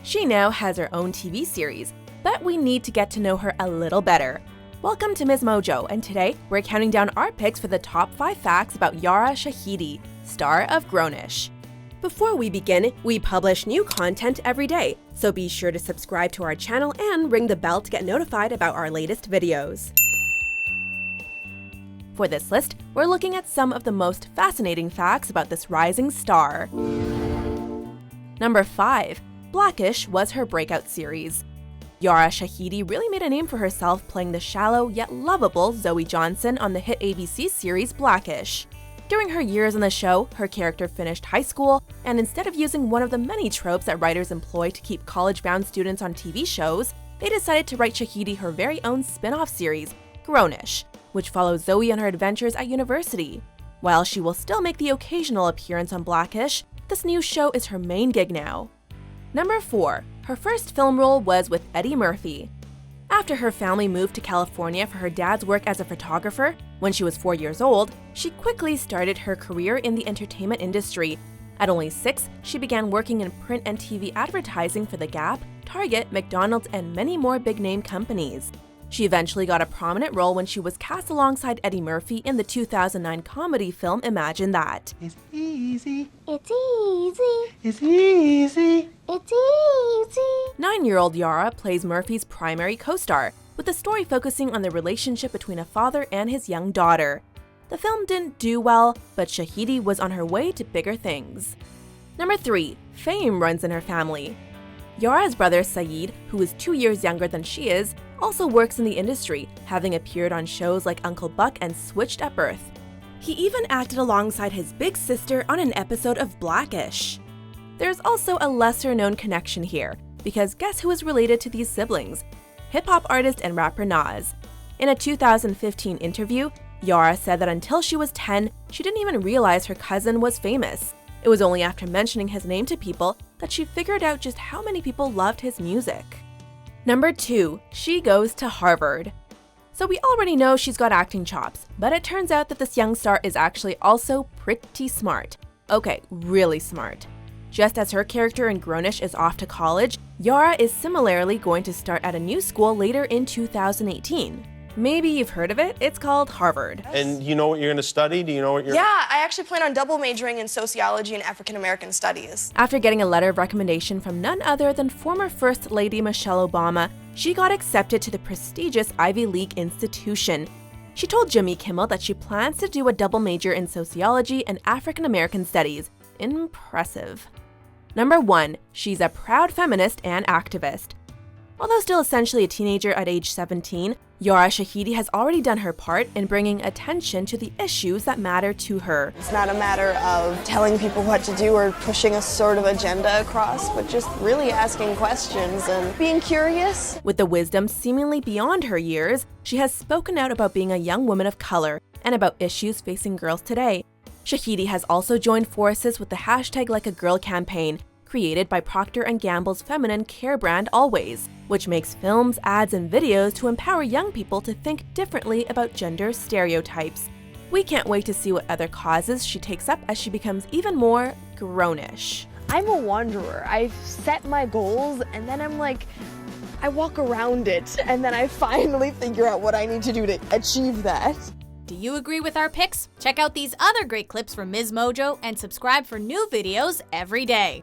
She now has her own TV series, but we need to get to know her a little better. Welcome to Ms. Mojo, and today we're counting down our picks for the top 5 facts about Yara Shahidi, star of Grownish. Before we begin, we publish new content every day, so be sure to subscribe to our channel and ring the bell to get notified about our latest videos. For this list, we're looking at some of the most fascinating facts about this rising star. Number 5. Blackish was her breakout series. Yara Shahidi really made a name for herself playing the shallow yet lovable Zoe Johnson on the hit ABC series Blackish. During her years on the show, her character finished high school, and instead of using one of the many tropes that writers employ to keep college-bound students on TV shows, they decided to write Shahidi her very own spin-off series, Grownish, which follows Zoe on her adventures at university. While she will still make the occasional appearance on Blackish, this new show is her main gig now. Number 4. Her first film role was with Eddie Murphy. After her family moved to California for her dad's work as a photographer, when she was 4 years old, she quickly started her career in the entertainment industry. At only 6, she began working in print and TV advertising for The Gap, Target, McDonald's, and many more big-name companies. She eventually got a prominent role when she was cast alongside Eddie Murphy in the 2009 comedy film Imagine That. It's easy. It's easy. It's easy. It's easy. 9-year-old Yara plays Murphy's primary co-star, with the story focusing on the relationship between a father and his young daughter. The film didn't do well, but Shahidi was on her way to bigger things. Number 3. Fame runs in her family. Yara's brother Saeed, who is 2 years younger than she is, also works in the industry, having appeared on shows like Uncle Buck and Switched at Birth. He even acted alongside his big sister on an episode of Blackish. There's also a lesser-known connection here, because guess who is related to these siblings? Hip-hop artist and rapper Nas. In a 2015 interview, Yara said that until she was 10, she didn't even realize her cousin was famous. It was only after mentioning his name to people that she figured out just how many people loved his music. Number 2. She goes to Harvard. So we already know she's got acting chops, but it turns out that this young star is actually also pretty smart. Okay, really smart. Just as her character in Grownish is off to college, Yara is similarly going to start at a new school later in 2018. Maybe you've heard of it, it's called Harvard. And you know what you're going to study? Do you know what you're... Yeah, I actually plan on double majoring in sociology and African American studies. After getting a letter of recommendation from none other than former First Lady Michelle Obama, she got accepted to the prestigious Ivy League institution. She told Jimmy Kimmel that she plans to do a double major in sociology and African American studies. Impressive. Number 1. She's a proud feminist and activist. Although still essentially a teenager at age 17, Yara Shahidi has already done her part in bringing attention to the issues that matter to her. It's not a matter of telling people what to do or pushing a sort of agenda across, but just really asking questions and being curious. With the wisdom seemingly beyond her years, she has spoken out about being a young woman of color and about issues facing girls today. Shahidi has also joined forces with the hashtag Like a Girl campaign, created by Procter & Gamble's feminine care brand Always, which makes films, ads, and videos to empower young people to think differently about gender stereotypes. We can't wait to see what other causes she takes up as she becomes even more Grownish. I'm a wanderer. I've set my goals and then I'm like, I walk around it and then I finally figure out what I need to do to achieve that. Do you agree with our picks? Check out these other great clips from Ms. Mojo and subscribe for new videos every day.